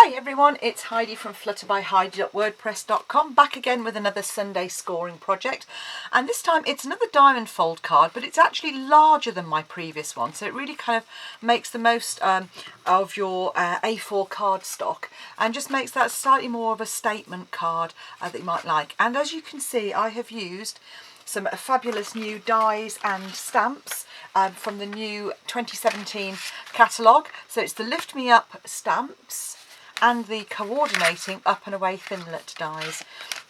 Hi everyone, it's Heidi from flutterbyheidi.wordpress.com, back again with another Sunday scoring project, and this time it's another diamond fold card, but it's actually larger than my previous one, so it really kind of makes the most of your A4 card stock and just makes that slightly more of a statement card that you might like. And as you can see, I have used some fabulous new dies and stamps from the new 2017 catalogue. So it's the Lift Me Up stamps and the coordinating up and away thinlet dies.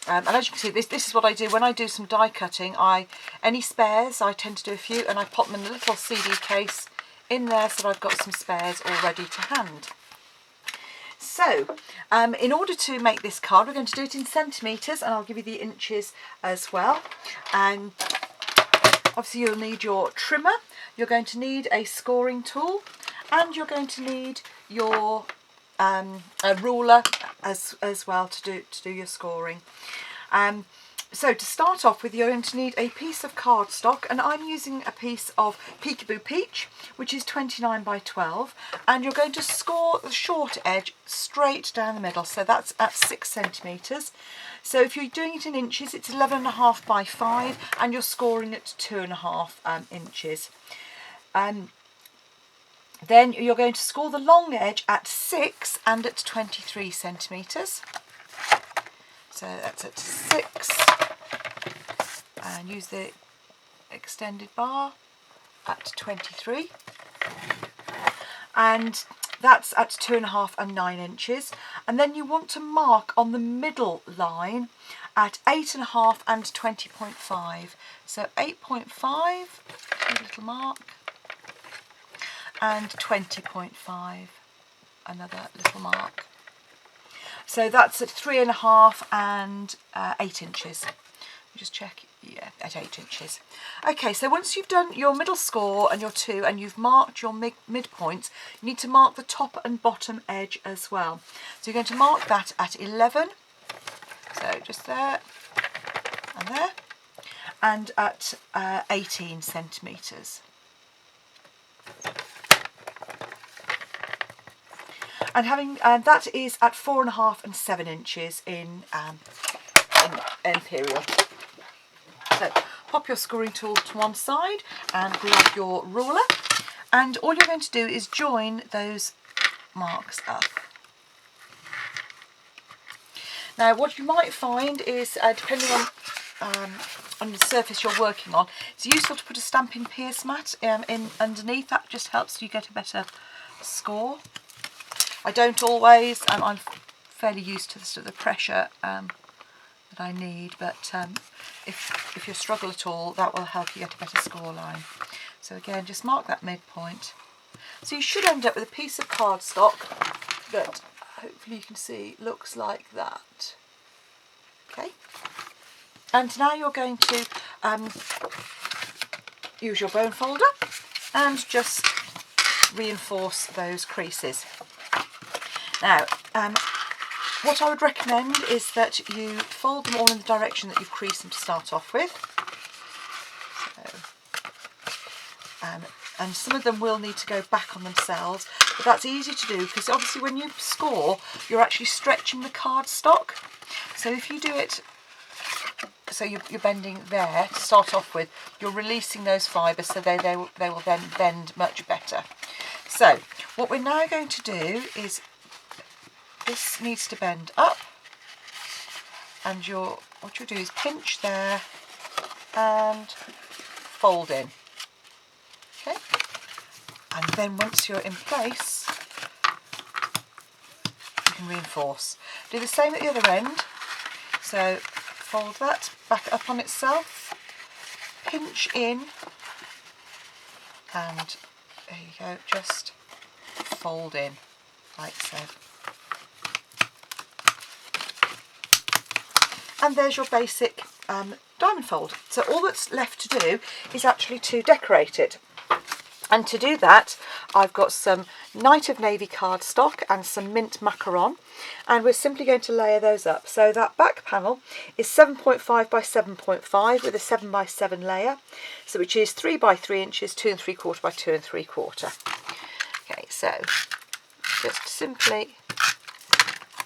And as you can see, this is what I do when I do some die cutting. Any spares, I tend to do a few, and I pop them in a little CD case in there so that I've got some spares all ready to hand. So, in order to make this card, we're going to do it in centimetres, and I'll give you the inches as well. And obviously you'll need your trimmer, you're going to need a scoring tool, and you're going to need your a ruler as well to do your scoring. So to start off with, you're going to need a piece of cardstock, and I'm using a piece of Peekaboo Peach, which is 29 by 12, and you're going to score the short edge straight down the middle, so that's at 6 centimetres. So if you're doing it in inches, it's 11.5 by 5, and you're scoring at 2.5 inches. Then you're going to score the long edge at 6 and at 23 centimetres. So that's at 6, and use the extended bar at 23, and that's at 2.5 and 9 inches. And then you want to mark on the middle line at 8.5 and 20.5. So 8.5, a little mark, and 20.5, another little mark. So that's at 3.5 and 8 inches. Just check, yeah, at 8 inches. Okay, so once you've done your middle score and your 2, and you've marked your midpoints, you need to mark the top and bottom edge as well. So you're going to mark that at 11, so just there and there, and at 18 centimetres. And that is at 4.5 and 7 inches in imperial. So pop your scoring tool to one side and grab your ruler, and all you're going to do is join those marks up. Now what you might find is, depending on the surface you're working on, it's useful to put a Stampin pierce mat in underneath. That just helps you get a better score. I don't always, I'm fairly used to the pressure that I need, but if you struggle at all, that will help you get a better score line. So again, just mark that midpoint. So you should end up with a piece of cardstock that hopefully you can see looks like that. Okay, and now you're going to use your bone folder and just reinforce those creases. Now, what I would recommend is that you fold them all in the direction that you've creased them to start off with. So, and some of them will need to go back on themselves, but that's easy to do because obviously when you score, you're actually stretching the cardstock. So if you do it, so you're bending there to start off with, you're releasing those fibres, so they will then bend much better. So what we're now going to do is, this needs to bend up, and what you'll do is pinch there and fold in. Okay, and then once you're in place, you can reinforce. Do the same at the other end. So fold that back up on itself, pinch in, and there you go, just fold in like so. And there's your basic diamond fold. So all that's left to do is actually to decorate it. And to do that, I've got some Night of Navy cardstock and some mint macaron, and we're simply going to layer those up. So that back panel is 7.5 by 7.5 with a 7 by 7 layer, so which is 3 by 3 inches, 2 3/4 by 2 3/4. Okay, so just simply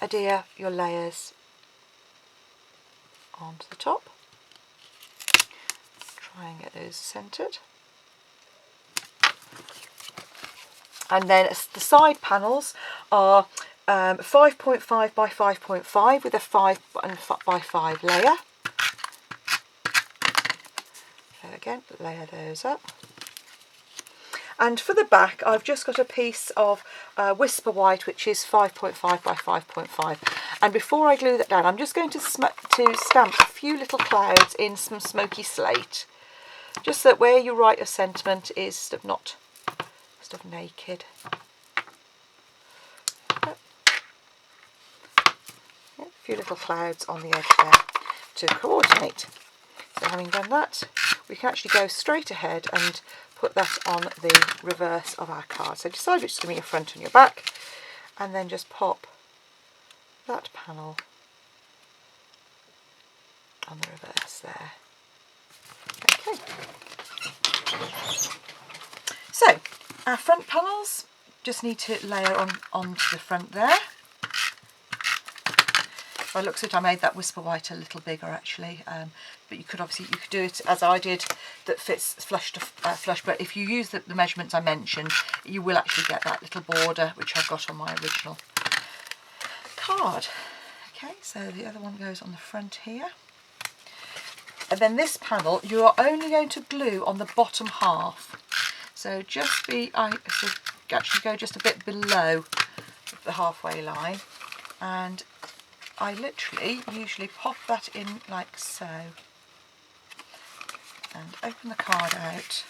adhere your layers onto the top. Try and get those centred. And then the side panels are 5.5 by 5.5 with a 5 by 5 layer. So again, layer those up. And for the back, I've just got a piece of Whisper White, which is 5.5 by 5.5. And before I glue that down, I'm just going to stamp a few little clouds in some smoky slate, just so that where you write your sentiment is sort of naked. Yep. A few little clouds on the edge there to coordinate. So having done that, we can actually go straight ahead and put that on the reverse of our card. So decide which is going to be your front and your back, and then just pop that panel on the reverse there. Okay. So our front panels just need to layer onto the front there. By the looks of it, I made that Whisper White a little bigger actually, but you could do it as I did, that fits flush to flush. But if you use the measurements I mentioned, you will actually get that little border which I've got on my original card. Okay, so the other one goes on the front here. And then this panel, you are only going to glue on the bottom half. So actually go just a bit below the halfway line, and I usually pop that in like so, and open the card out.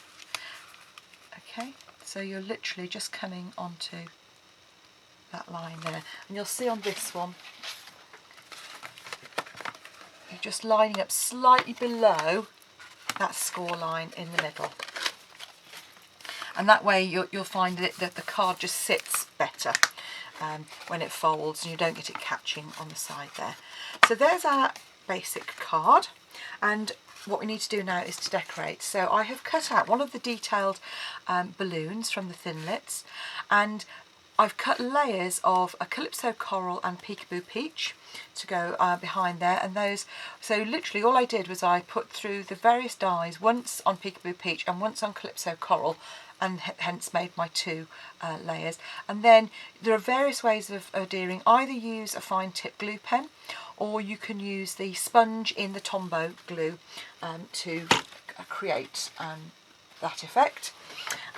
Okay, so you're literally just coming onto that line there, and you'll see on this one, you're just lining up slightly below that score line in the middle. And that way you'll find that the card just sits better when it folds, and you don't get it catching on the side there. So there's our basic card, and what we need to do now is to decorate. So I have cut out one of the detailed balloons from the Thinlits, and I've cut layers of a Calypso Coral and Peekaboo Peach to go behind there, and those, so literally all I did was I put through the various dies, once on Peekaboo Peach and once on Calypso Coral, and hence made my two layers. And then there are various ways of adhering. Either use a fine tip glue pen, or you can use the sponge in the Tombow glue to create that effect.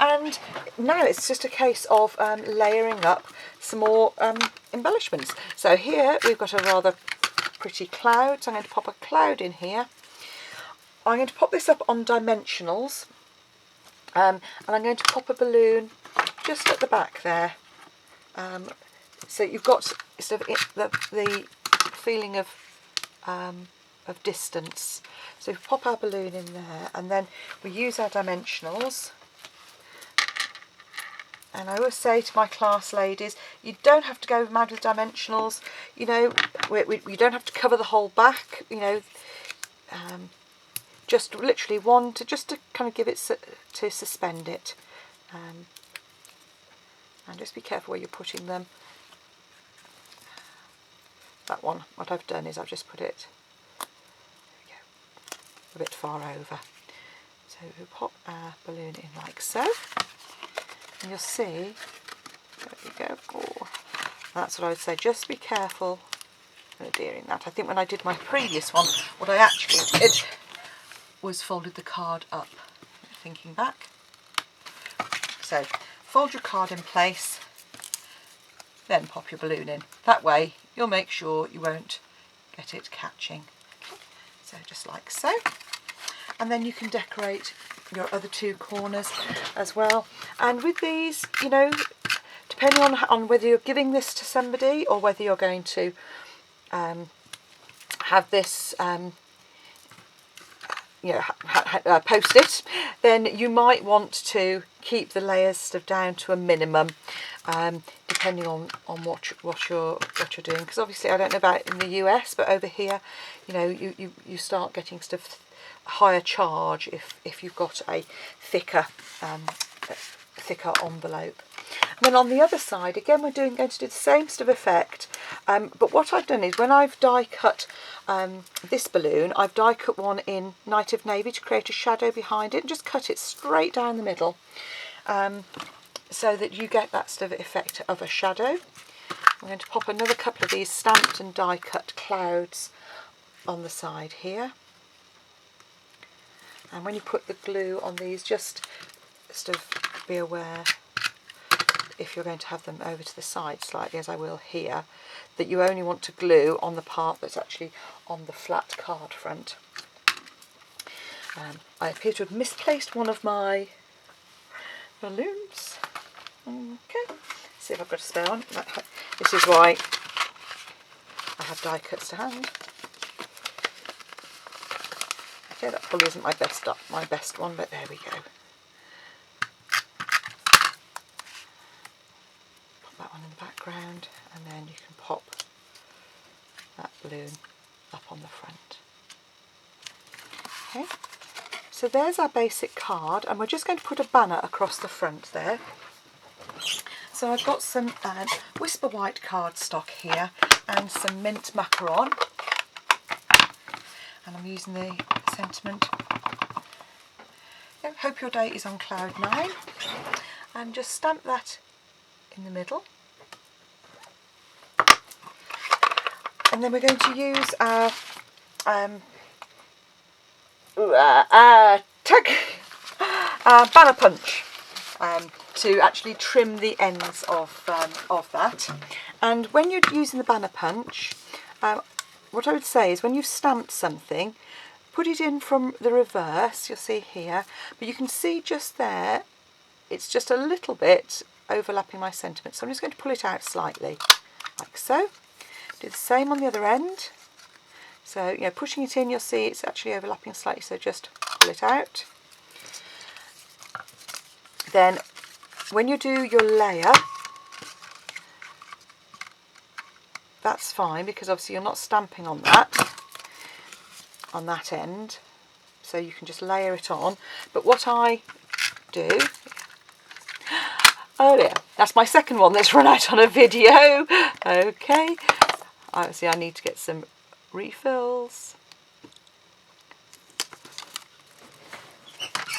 And now it's just a case of layering up some more embellishments. So here we've got a rather pretty cloud, so I'm going to pop a cloud in here. I'm going to pop this up on dimensionals, and I'm going to pop a balloon just at the back there. So you've got sort of the feeling of distance. So we pop our balloon in there, and then we use our dimensionals. And I always say to my class ladies, you don't have to go mad with dimensionals. You know, you don't have to cover the whole back. You know, just literally one to kind of give it to suspend it. And just be careful where you're putting them. That one, what I've done is I've just put it, there we go, a bit far over. So we pop our balloon in like so, and you'll see, there we go, oh, that's what I would say, just be careful of adhering that. I think when I did my previous one, what I actually did was folded the card up, thinking back. So fold your card in place, then pop your balloon in. That way you'll make sure you won't get it catching. Okay. So just like so. And then you can decorate your other two corners as well. And with these, you know, depending on whether you're giving this to somebody or whether you're going to have this post it, then you might want to keep the layers sort of down to a minimum, depending on what you're doing. Because obviously, I don't know about in the US, but over here, you know, you start getting sort of higher charge if you've got a thicker envelope. And then on the other side, again, we're going to do the same sort of effect. But what I've done is when I've die cut this balloon, I've die cut one in Night of Navy to create a shadow behind it and just cut it straight down the middle so that you get that sort of effect of a shadow. I'm going to pop another couple of these stamped and die cut clouds on the side here. And when you put the glue on these, just sort of be aware, if you're going to have them over to the side slightly, as I will here, that you only want to glue on the part that's actually on the flat card front. I appear to have misplaced one of my balloons. Okay, see if I've got a spare one. This is why I have die cuts to hand. Okay, that probably isn't my best one, but there we go. Pop that one in the background, and then you can pop that balloon up on the front. Okay, so there's our basic card, and we're just going to put a banner across the front there. So I've got some Whisper White cardstock here and some mint macaron, and I'm using the sentiment, hope your day is on cloud 9, and just stamp that in the middle. And then we're going to use our banner punch to actually trim the ends of that. And when you're using the banner punch, what I would say is when you've stamped something, put it in from the reverse, you'll see here, but you can see just there, it's just a little bit overlapping my sentiment. So I'm just going to pull it out slightly, like so. Do the same on the other end. So, pushing it in, you'll see it's actually overlapping slightly, so just pull it out. Then, when you do your layer, that's fine, because obviously you're not stamping on that end, so you can just layer it on. But what I do, oh dear, that's my second one that's run out on a video. Okay, obviously I need to get some refills.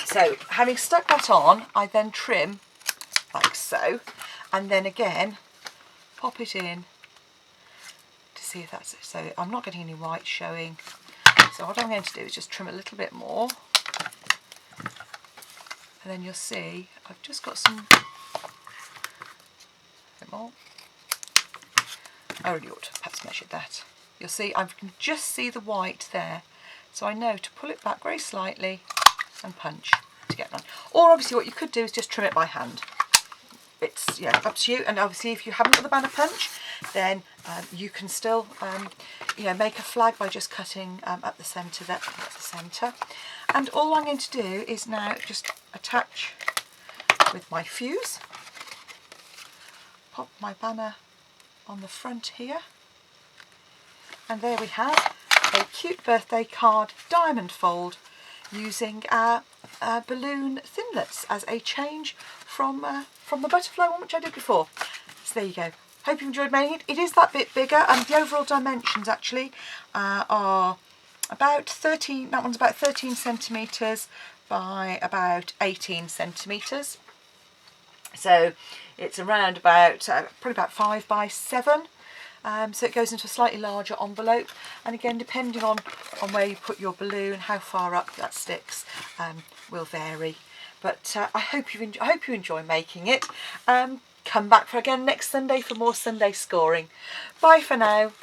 So having stuck that on, I then trim like so, and then again pop it in to see if that's it. So I'm not getting any white showing, so what I'm going to do is just trim a little bit more, and then you'll see I've just got some bit more. I really ought to have perhaps measured that. You'll see I can just see the white there, so I know to pull it back very slightly and punch to get one. Or obviously what you could do is just trim it by hand. It's up to you. And obviously if you haven't got the banner punch, then you can still make a flag by just cutting at the centre. That's the centre. And all I'm going to do is now just attach with my fuse. Pop my banner on the front here, and there we have a cute birthday card diamond fold using our balloon thinlets as a change from the butterfly one which I did before. So there you go. Hope you enjoyed making it. It is that bit bigger, and the overall dimensions actually are about 13. That one's about 13 centimetres by about 18 centimetres. So it's around about probably about 5 by 7. So it goes into a slightly larger envelope, and again depending on where you put your balloon, how far up that sticks, will vary. But I hope you enjoy making it. Come back again next Sunday for more Sunday scoring. Bye for now.